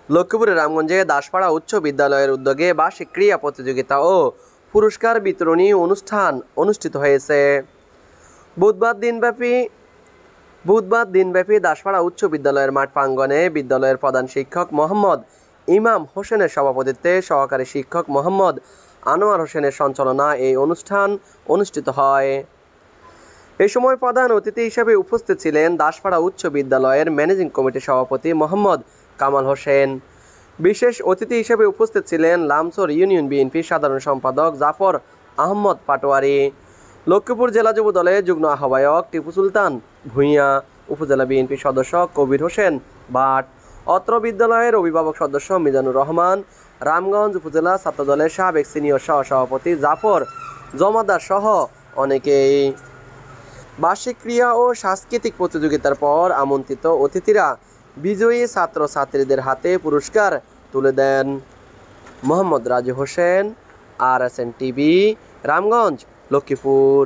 লক্ষ্মীপুরের রামগঞ্জে দাসপাড়া উচ্চ বিদ্যালয়ের উদ্যোগে বার্ষিক ক্রীড়া প্রতিযোগিতা ও পুরস্কার বিতরণী অনুষ্ঠান অনুষ্ঠিত হয়েছে। বুধবার দিনব্যাপী দাসপাড়া উচ্চ বিদ্যালয়ের মাঠ প্রাঙ্গণে বিদ্যালয়ের প্রধান শিক্ষক মোহাম্মদ ইমাম হোসেনের সভাপতিত্বে সহকারী শিক্ষক মোহাম্মদ আনোয়ার হোসেনের সঞ্চালনায় এই অনুষ্ঠান অনুষ্ঠিত হয়। এই সময় প্রধান অতিথি হিসেবে উপস্থিত ছিলেন দাসপাড়া উচ্চ বিদ্যালয়ের ম্যানেজিং কমিটির সভাপতি মোহাম্মদ কামাল হোসেন। বিশেষ অতিথি হিসেবে উপস্থিত ছিলেন লামসর ইউনিয়ন বিএনপির সাধারণ সম্পাদক জাফর আহমদ পাটোয়ারি, লক্ষ্মীপুর জেলা যুব দলের যুগ্ম আহ্বায়ক টিপু সুলতান ভূঁইয়া, উপজেলা বিএনপির সদস্য কবির হোসেন ভাট, অত্র বিদ্যালয়ের অভিভাবক সদস্য মিজানুর রহমান, রামগঞ্জ উপজেলা ছাত্রদলের সাবেক সিনিয়র সহসভাপতি জাফর জমাদার সহ অনেকেই। বার্ষিক ক্রীড়া ও সাংস্কৃতিক প্রতিযোগিতার পর আমন্ত্রিত অতিথিরা বিজয়ী ছাত্রছাত্রীদের হাতে পুরস্কার তুলে দেন। Mohammad Raju Hossain, RSN TV, Ramganj, Lakshmipur.